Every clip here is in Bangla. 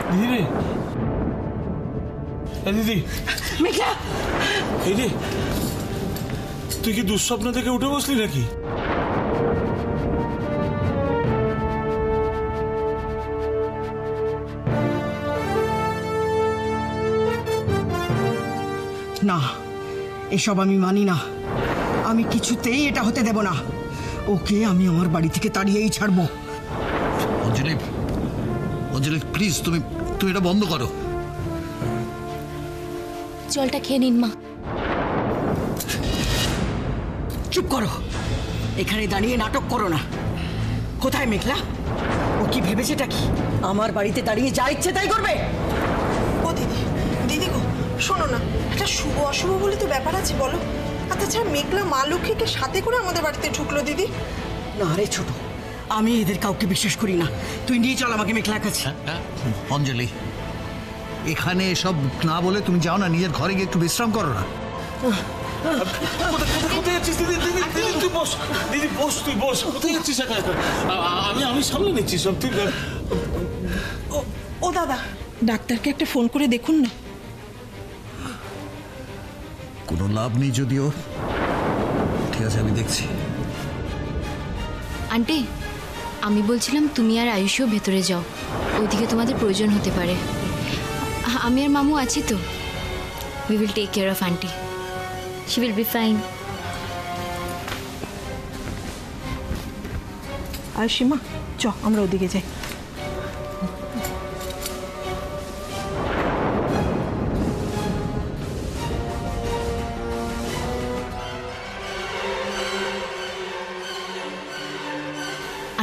দিদি রে, দিদি মেঘলা, এই রে, তুই কি দুঃস্বপ্ন থেকে উঠে বসলি নাকি? না, এসব আমি মানি না। আমি কিছুতেই এটা হতে দেব না। ওকে আমি আমার বাড়ি থেকে তাড়িয়েই ছাড়বো। অঞ্জলি, অঞ্জলি প্লিজ তুমি তুমি এটা বন্ধ করো। জলটা খেয়ে নিন মা। চুপ করো, এখানে দাঁড়িয়ে নাটক করো না। কোথায় মেঘলা? ও কি ভেবেছেটা কি আমার বাড়িতে দাঁড়িয়ে যা ইচ্ছে তাই করবে? ও দিদি, দিদি গো শোনো না, একটা শুভ অশুভ বলে তো ব্যাপার আছে বলো। আর তাছাড়া মেঘলা মা লক্ষ্মীকে সাথে করে আমাদের বাড়িতে ঢুকলো দিদি। না রে ছোট, আমি এদের কাউকে বিশ্বাস করি না। তুই নিয়ে চল আমাকে মেঘলার কাছে। অঞ্জলি, এখানে এসব না বলে তুমি যাও না, নিজের ঘরে গিয়ে একটু বিশ্রাম করো না। কোথায় যাচ্ছিস দিদি? দিদি দিদি তুই বস, দিদি বস, তুই বস। কোথায় যাচ্ছিস একা একা? আমি সামলে নিচ্ছি সব। তুই ও দাদা, ডাক্তারকে একটা ফোন করে দেখুন না। কোনো লাভ নেই যদিও। ঠিক আছে, আমি দেখছি। আন্টি, আমি বলছিলাম তুমি আর আয়ুষও ভেতরে যাও, ওইদিকে তোমাদের প্রয়োজন হতে পারে। আমি আর মামু আছি তো। We will take care of aunty, she will be fine. আয়ুষিমা চ, আমরা ওদিকে যাই।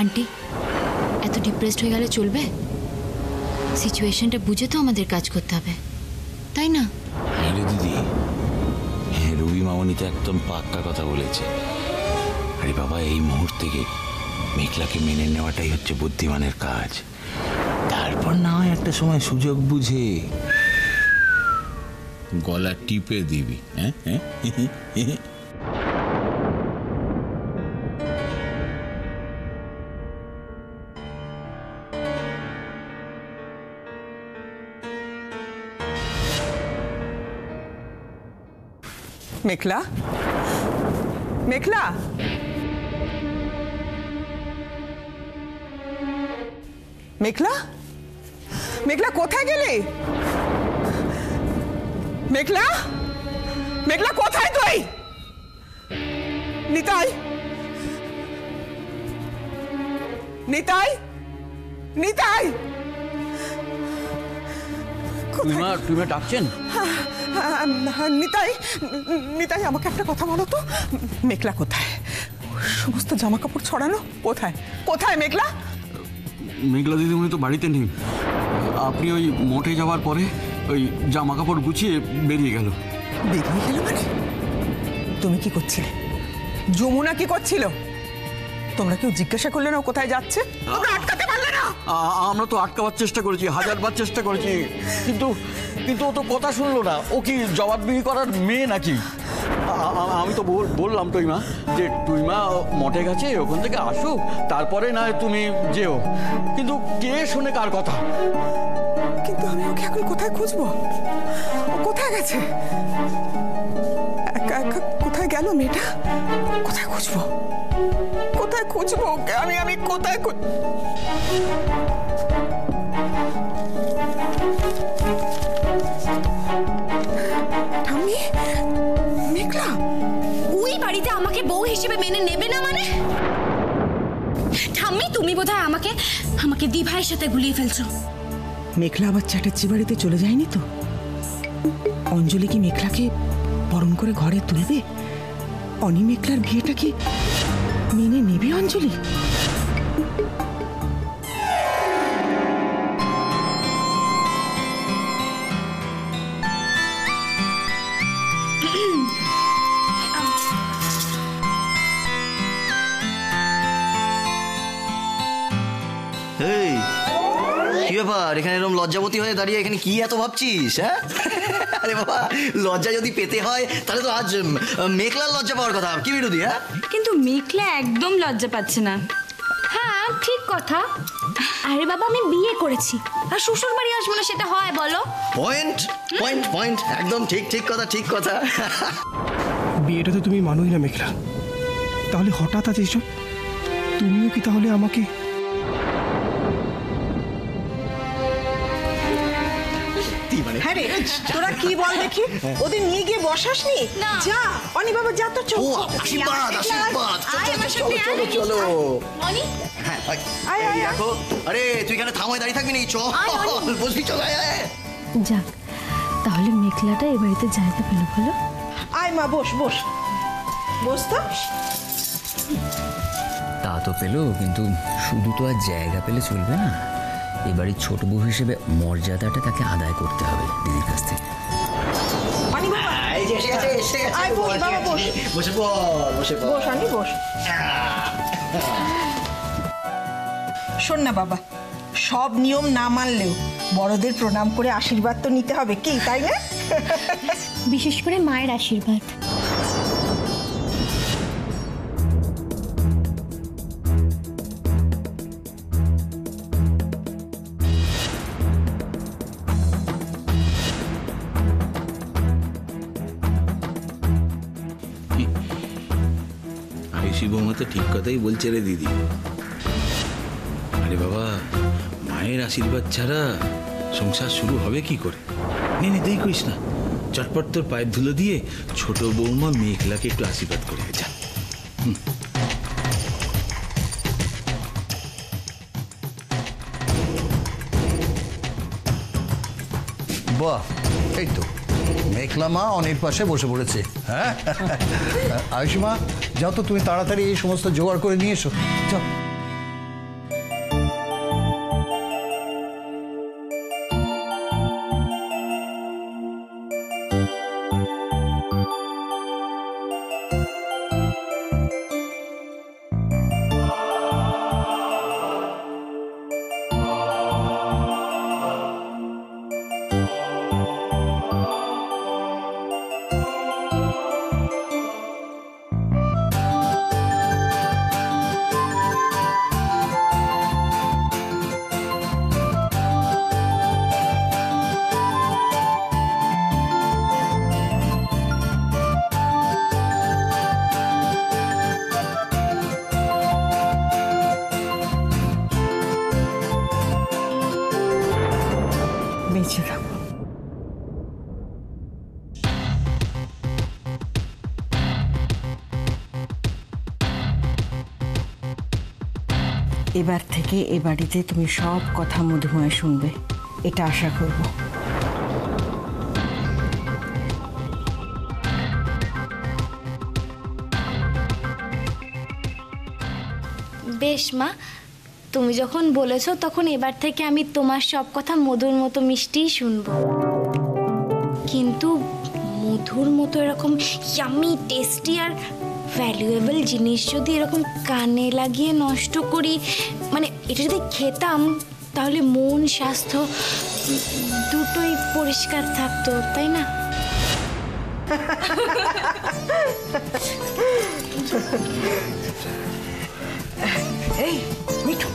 আন্টি, এত ডিপ্রেসড হয়ে গেলে চলবে? সিচুয়েশনটা বুঝে তো আমাদের কাজ করতে হবে, তাই না? হ্যাঁ রে দিদি, হ্যাঁ রবি মামনি তো একদম পাক্কা কথা বলেছে। আরে বাবা, এই মুহূর্তে মেঘলাকে মেনে নেওয়াটাই হচ্ছে বুদ্ধিমানের কাজ। তারপর না হয় একটা সময় সুযোগ বুঝে গলা টিপে দিবি। হ্যাঁ হ্যাঁ মেঘলা, মেঘলা, মেঘলা, মেঘলা কোথায় গেলে? মেঘলা, মেঘলা কোথায় তুই? নিতাই, নিতাই, নিতাই, তুমি ডাকছেন? নিতাই, নিতাই আমাকে একটা কথা বলো তো, মেঘলা কোথায়? সমস্ত জামা কাপড় ছড়ানো কোথায়? কোথায় মেঘলা? মেঘলা দিদিমণি তো বাড়িতে নেই। আপনি ওই মঠে যাওয়ার পরে ওই জামা কাপড় গুছিয়ে বেরিয়ে গেল। বেরিয়ে গেল মানে? তুমি কি করছিলে? যমুনা কি করছিল? তোমরা কেউ জিজ্ঞাসা করলে না কোথায় যাচ্ছে? তোমরা আটকাতে পারলে না? আমরা তো আটকাবার চেষ্টা করেছি, হাজারবার চেষ্টা করেছি, কিন্তু কিন্তু ও তো কথা শুনলো না। ও কি জবাবদিহি করার মেয়ে নাকি? আমি তো বললাম টুইমা যে টুইমা মঠে গেছে, ওখান থেকে আসুক, তারপরে না তুমি যেও। কিন্তু কে শোনে কার কথা? কিন্তু আমি ওকে এখন কোথায় খুঁজবো? ও কোথায় গেছে? একা একা কোথায় গেল মেয়েটা? কোথায় খুঁজবো? কোথায় খুঁজবো ওকে? আমি কোথায় মেঘলা ওই বাড়িতে আমাকে বউ হিসেবে মেনে নেবে না মানে? ঠাম্মি, তুমি বোধহয় আমাকে দি ভাইয়ের সাথে গুলিয়ে ফেলছো। মেঘলা আবার চ্যাটার্জি বাড়িতে চলে যায়নি তো? অঞ্জলি কি মেঘলাকে বরণ করে ঘরে তুলবে? অনি মেঘলার বিয়েটা কি মেনে নেবে অঞ্জলি? কি ব্যাপার, এখানে এরকম লজ্জাবতী হয়ে দাঁড়িয়ে এখানে কি এত ভাবছিস? হ্যাঁ, আরে বাবা, লজ্জা যদি পেতে হয় তাহলে তো আজ মেঘলার লজ্জা পাওয়ার কথা। কি বিরোধী? হ্যাঁ, কিন্তু মেঘলা একদম লজ্জা পাচ্ছে না। হ্যাঁ ঠিক কথা, আরে বাবা আমি বিয়ে করেছি, আর শ্বশুর বাড়ি আসবো না সেটা হয় বলো? পয়েন্ট পয়েন্ট পয়েন্ট, একদম ঠিক ঠিক কথা ঠিক কথা। বিয়েটা তো তুমি মানোই না মেঘলা, তাহলে হঠাৎ আজ এসব? তুমিও কি তাহলে আমাকে? হ্যাঁ রে, তোরা কি বল দেখি, ওদের নিয়ে গিয়ে বসাসনি? না। যা অনি বাবা, যা তো চল। ও আশীর্বাদ আশীর্বাদ, চলো চলো চলো। অনি হ্যাঁ আয়, আয়, আয়। দেখো, আরে তুই এখানে থামায় দাঁড়িয়ে থাকবি না, চল বসবি, চল আয় আয়। যাক, তাহলে মেঘলাটা এ বাড়িতে জায়গা পেল বলো? আয় মা, বস বস বস তো। তা তো পেলো, কিন্তু শুধু তো আর জায়গা পেলে চলবে না। এবারই ছোট বউ হিসেবে মর্যাদাটা তাকে আদায় করতে হবে দিদির কাছ থেকে। অনি বাবা, এই যে এসে গেছে, এসে গেছে। আয় বস বাবা, বস বসে পড়, বসে পড়। বস অনি, বস। শোন না বাবা, সব নিয়ম না মানলেও বড়দের প্রণাম করে আশীর্বাদ তো নিতে হবে, কি তাই না? বিশেষ করে মায়ের আশীর্বাদ। আয়ুষী বৌমা তো ঠিক কথাই বলছে রে দিদি। আরে বাবা, মায়ের আশীর্বাদ ছাড়া সংসার শুরু হবে কি করে? নে নে, দেরি করিস না, চটপট তোর পায়ের ধুলো দিয়ে ছোট বৌমা মেঘলাকে একটু আশীর্বাদ করে যা। বাহ, এই তো মেঘলা মা অনির পাশে বসে পড়েছে। হ্যাঁ আয়ুষী মা, যাও তো তুমি তাড়াতাড়ি এই সমস্ত জোগাড় করে নিয়ে এসো, যাও। বেঁচে থাকো। এবার থেকে এ বাড়িতে তুমি সব কথা মধুময় শুনবে, এটা আশা করব। বেশ মা, তুমি যখন বলেছো তখন এবার থেকে আমি তোমার সব কথা মধুর মতো মিষ্টিই শুনবো। কিন্তু মধুর মতো এরকম ইয়ামি টেস্টি আর ভ্যালুয়েবল জিনিস যদি এরকম কানে লাগিয়ে নষ্ট করি, মানে এটা যদি খেতাম তাহলে মন স্বাস্থ্য দুটোই পরিষ্কার থাকতো, তাই না? এই মিঠু,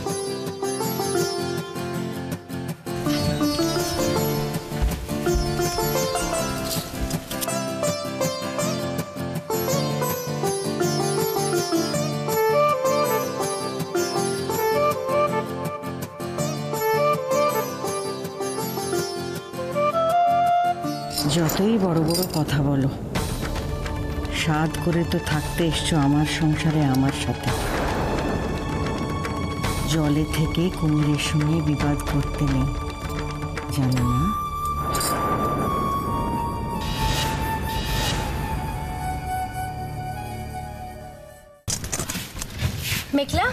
যতই বড় বড় কথা বলো, সাধ করে তো থাকতে এসছো আমার সংসারে আমার সাথে। জলে থেকে কুমিরের সঙ্গে বিবাদ করতে নেই, জানো না? মেঘলা,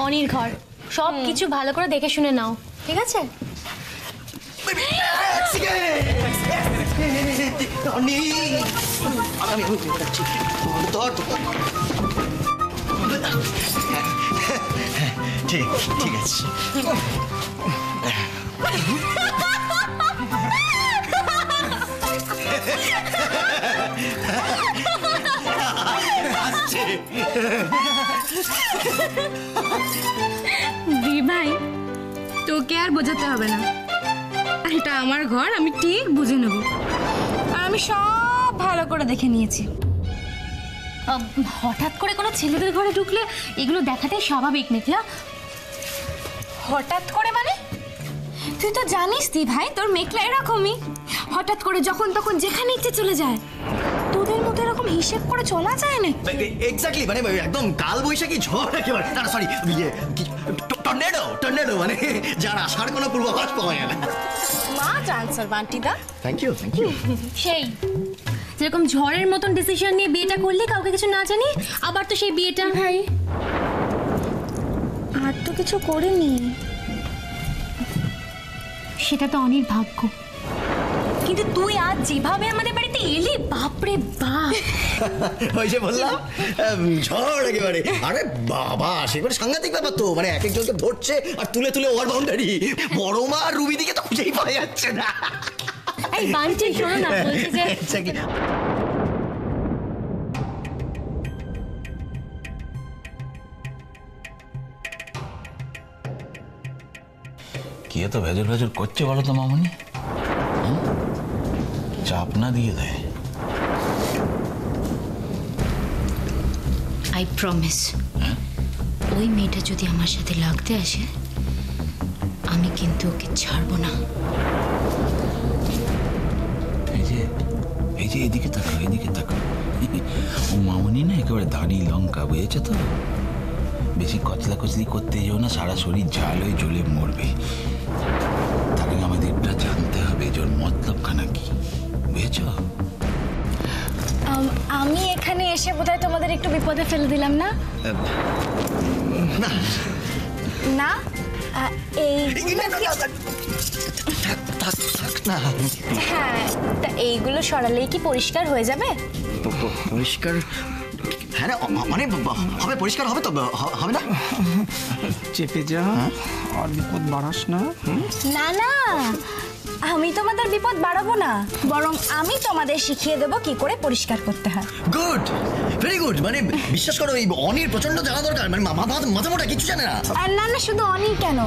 অনির ঘর, সব কিছু ভালো করে দেখে শুনে নাও, ঠিক আছে? ঠিক ঠিক আছে। দি ভাই, তোকে আর বোঝাতে হবে না, এটা আমার ঘর, আমি ঠিক বুঝে নেব। আর আমি সব ভালো করে দেখে নিয়েছি। হঠাৎ করে কোনো ছেলেদের ঘরে ঢুকলে এগুলো দেখাটাই স্বাভাবিক মেঘলা। হঠাৎ করে মানে? তুই তো জানিস দি ভাই, তোর মেঘলা এরকমই, হঠাৎ করে যখন তখন যেখানে ইচ্ছে চলে যায়। তোদের মতো এরকম হিসেব করে চলা যায় না। এক্স্যাক্টলি, মানে একদম কাল বৈশাখী ঝড় একেবারে, না সরি টর্নেডো, টর্নেডো, মানে যার আসার কোনো পূর্বাভাস পাওয়া যায় না। স্মার্ট আনসার বান্টিদা। Thank you, thank you. সেই যেরকম ঝড়ের মতন ডিসিশন নিয়ে বিয়েটা করলি কাউকে কিছু না জানি, আবার তো সেই বিয়েটা ভাই আর তো কিছু করিনি, সেটা তো অনির ভাগ্য। কিন্তু তুই আজ যেভাবে আমাদের বাড়িতে এলি, বাপরে বাপ। ওই যে বললাম ঝড় একেবারে, আরে বাবা সেগুলো সাংঘাতিক ব্যাপার তো, মানে এক একজনকে ধরছে আর তুলে তুলে ওভার বাউন্ডারি। বড় মা আর রুবি দিকে তো খুঁজেই পাওয়া যাচ্ছে না। এই বান্টি শোনো না, বলছি যে কি এত ভেজর ভেজর করছে বলো তো মামনি? চাপ না দিয়ে দেয়? আই প্রমিস, ওই মেয়েটা যদি আমার সাথে লাগতে আসে, আমি কিন্তু ওকে ছাড়বো না। এই যে এদিকে থাকো, এদিকে থাকো। ও মামনি না একেবারে দাড়ি লঙ্কা, বুঝেছো তো? বেশি কচলা কচলি করতে যেও না, সারা শরীর ঝাল হয়ে জ্বলে মরবে। তাকে আমাদেরটা জানতে হবে যে ওর মতলবখানা কি, বুঝেছ? আমি এখানে এসে বোধহয় তোমাদের একটু বিপদে ফেলে দিলাম না? না, এই হ্যাঁ, তা এইগুলো সরালেই কি পরিষ্কার হয়ে যাবে? পরিষ্কার? হ্যাঁ না, মানে হবে, পরিষ্কার হবে তো, হবে না? চেপে যা, আর বিপদ বাড়াস না। না না, আমি তোমাদের বিপদ বাড়াবো না, বরং আমি তোমাদের শিখিয়ে দেবো কি করে পরিষ্কার করতে হয়। Good, very good. মানে বিশ্বাস করো, এই অনির প্রচন্ড জানা দরকার, মানে মাথা মোটা কিছু জানে না। আর না না, শুধু অনি কেন,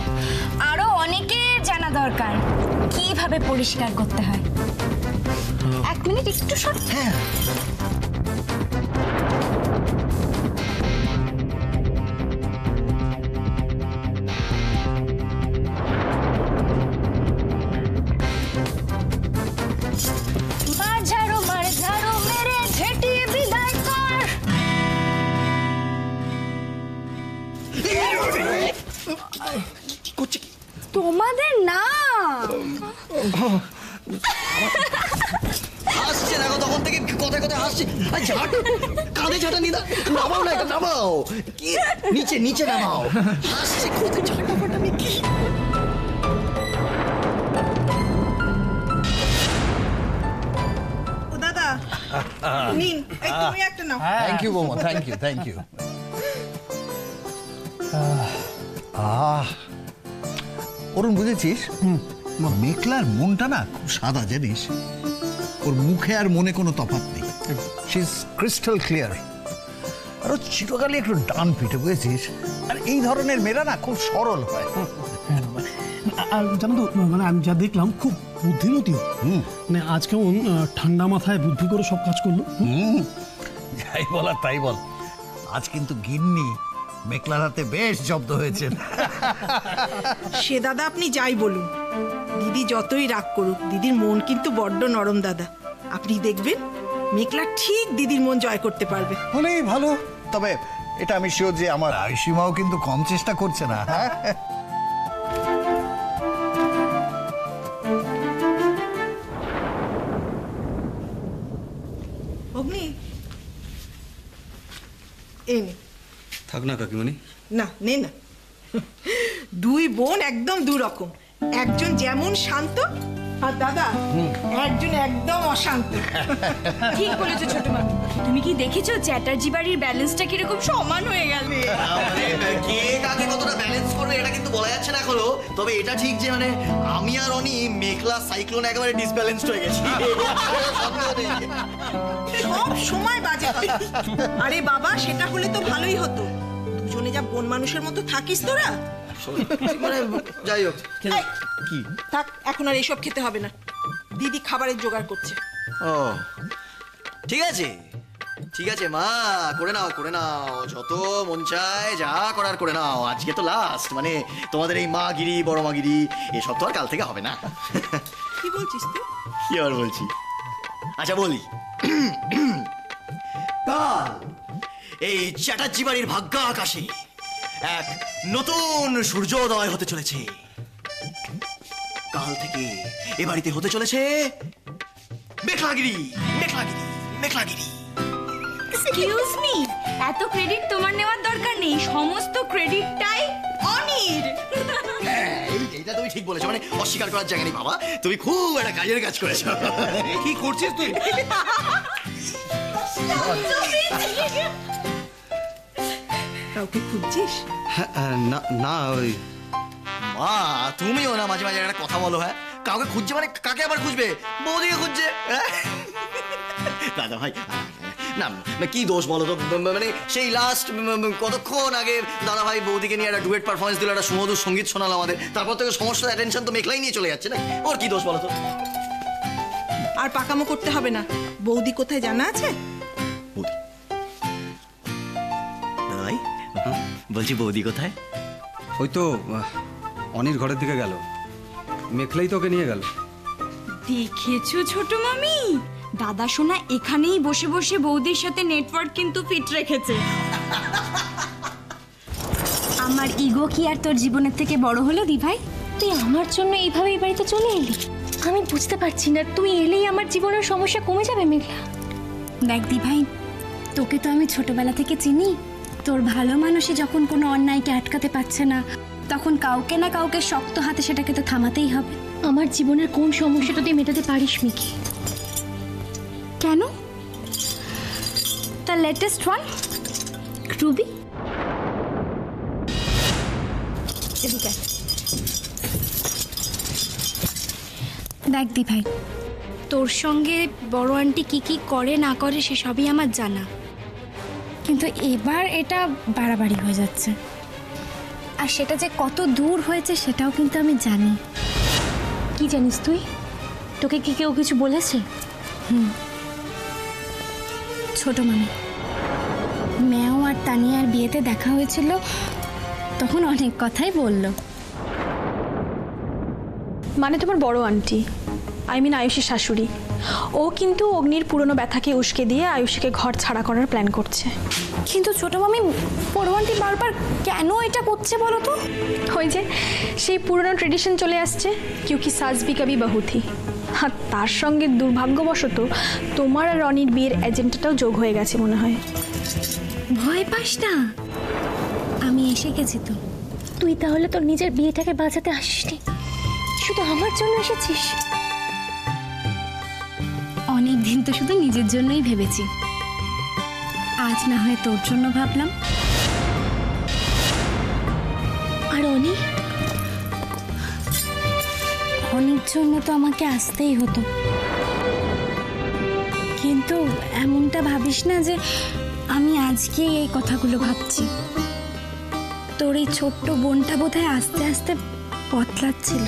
আরো অনেকের জানা দরকার কিভাবে পরিষ্কার করতে হয়। এক মিনিট একটু সর। হ্যাঁ, তোমাদের না হাসছে দেখো, তখন থেকে কথায় কথায় হাসছে। কাঁধে ঝাঁটা নিয়ে নামাও না, এটা নামাও, কি নিচে নিচে নামাও। হাসছে কোথায় ঝাঁটা ফাটা নিয়ে কি। ও দাদা নিন, এই তুমি একটা নাও। থ্যাংক ইউ বৌমা, থ্যাংক ইউ, থ্যাংক ইউ। অরুণ, বুঝেছিস, মেঘলার মনটা না খুব সাদা, জানিস? ওর মুখে আর মনে কোনো তফাৎ নেই। She is crystal clear. আর ও চিরকালই একটু ডান পিঠে, বুঝেছিস? আর এই ধরনের মেয়েরা না খুব সরল হয়। আর জানো তো, মানে আমি যা দেখলাম খুব বুদ্ধিমতী। মানে আজ কেমন ঠান্ডা মাথায় বুদ্ধি করে সব কাজ করলো। যাই বল আর তাই বল, আজ কিন্তু গিন্নি মেঘলার হাতে বেশ জব্দ হয়েছেন। সে দাদা আপনি যাই বলুন, দিদি যতই রাগ করুক, দিদির মন কিন্তু বড্ড নরম দাদা। আপনি দেখবেন মেঘলা ঠিক দিদির মন জয় করতে পারবে। হলেই ভালো। তবে এটা আমি শিওর যে আমার আয়ুষীমাও কিন্তু কম চেষ্টা করছে না। হ্যাঁ, অগ্নি এই নে। থাক না কাকিমণি। না নে না, দুই বোন একদম দু রকম, একজন যেমন শান্ত আর দাদা একজন একদম অশান্ত। ঠিক বলেছো ছোট মামি, তুমি কি দেখেছো চ্যাটার্জি বাড়ির ব্যালেন্সটা কিরকম সমান হয়ে গেল? কে কাকে কতটা ব্যালেন্স করবে এটা কিন্তু বলা যাচ্ছে না এখনো। তবে এটা ঠিক যে মানে আমি আর অনি মেঘলা সাইক্লোন একেবারে ডিসব্যালেন্সড হয়ে গেছি। সব সময় বাজে কথা। আরে বাবা, সেটা হলে তো ভালোই হতো। দুজনে যা বোন মানুষের মতো থাকিস তোরা, মানে যাই হোক কি থাক, এখন আর এসব খেতে হবে না, দিদি খাবারের জোগাড় করছে। ও ঠিক আছে ঠিক আছে মা, করে নাও করে নাও, যত মন চায় যা করার করে নাও। আজকে তো লাস্ট, মানে তোমাদের এই মাগিরি বড় মাগিরি এসব তো আর কাল থেকে হবে না। কি বলছিস তুই? কি আর বলছি, আচ্ছা বলি, কাল এই চ্যাটার্জি বাড়ির ভাগ্য আকাশে এক নতুন সূর্যোদয় হতে চলেছে। কাল থেকে এ বাড়িতে হতে চলেছে মেঘলাগিরি মেঘলাগিরি মেঘলাগিরি। এক্সকিউজ মি, এত ক্রেডিট তোমার নেওয়ার দরকার নেই, সমস্ত ক্রেডিটটাই অনির। এইটা তুমি ঠিক বলেছো, মানে অস্বীকার করার জায়গা নেই বাবা, তুমি খুব একটা কাজের কাজ করেছো। কি করছিস তুই? কাউকে খুঁজছিস? না না ওই মা, তুমিও না মাঝে মাঝে একটা কথা বলো। হ্যাঁ, কাউকে খুঁজছে মানে কাকে আবার খুঁজবে? বৌদিকে খুঁজছে। দাদা ভাই না, কি দোষ বলো তো, মানে সেই লাস্ট কতক্ষণ আগে দাদা ভাই বৌদিকে নিয়ে একটা ডুয়েট পারফরমেন্স দিল, একটা সুমধুর সঙ্গীত শোনালো আমাদের, তারপর থেকে সমস্ত অ্যাটেনশন তো মেঘলাই নিয়ে চলে যাচ্ছে না, ওর কি দোষ বলো তো? আর পাকামো করতে হবে না, বৌদি কোথায় জানা আছে? বৌদি, দাদা ভাই বলছি বৌদি কোথায়? ওই তো অনির ঘরের দিকে গেল, মেঘলাই তোকে নিয়ে গেল। দেখেছো ছোট মামি, দাদা সোনা এখানেই বসে বসে বৌদির সাথে নেটওয়ার্ক কিন্তু ফিট রেখেছে। আমার ইগো কি আর তোর জীবনের থেকে বড় হলো দি ভাই? তুই আমার জন্য এইভাবে এই বাড়িতে চলে এলি, আমি বুঝতে পারছি না, তুই এলেই আমার জীবনের সমস্যা কমে যাবে মেঘলা। দেখ দি ভাই, তোকে তো আমি ছোটবেলা থেকে চিনি, তোর ভালো মানুষই যখন কোনো অন্যায়কে আটকাতে পারছে না, তখন কাউকে না কাউকে শক্ত হাতে সেটাকে তো থামাতেই হবে। আমার জীবনের কোন সমস্যাটা তুই মেটাতে পারিস মিকি? কেন? The latest one, Ruby. দেখ দি ভাই, তোর সঙ্গে বড় আন্টি কি কি করে না করে সেসবই আমার জানা, কিন্তু এবার এটা বাড়াবাড়ি হয়ে যাচ্ছে, আর সেটা যে কত দূর হয়েছে সেটাও কিন্তু আমি জানি। কি জানিস তুই? তোকে কি কেউ কিছু বলেছে? ছোট মামি, মেও আর তানিয়ার বিয়েতে দেখা হয়েছিল, তখন অনেক কথাই বললো। মানে তোমার বড় আন্টি, আই মিন আয়ুষের শাশুড়ি, ও কিন্তু অগ্নির পুরনো ব্যথাকে উস্কে দিয়ে আয়ুষকে ঘর ছাড়া করার প্ল্যান করছে। কিন্তু ছোট মামি, বড় আন্টি বারবার কেন এটা করছে বলো তো? ওই যে সেই পুরনো ট্রেডিশন চলে আসছে, কিউকি সাজ ভি কবি বহু থি, আর তার সঙ্গে দুর্ভাগ্যবশত তোমার আর রনির বিয়ের এজেন্টটাও যোগ হয়ে গেছে মনে হয়। ভয় পাস না, আমি এসে গেছি তো। তুই তাহলে তোর নিজের বিয়েটাকে বাঁচাতে আসিসনি, শুধু আমার জন্য এসেছিস? অনেক দিন তো শুধু নিজের জন্যই ভেবেছি, আজ না হয় তোর জন্য ভাবলাম। আর অনেক জন্য তো আমাকে আসতেই হতো, কিন্তু এমনটা ভাবিস না যে আমি আজকেই এই কথাগুলো ভাবছি। তোর এই ছোট্ট বোনটা বোধহয় আস্তে আস্তে বদলাচ্ছিল।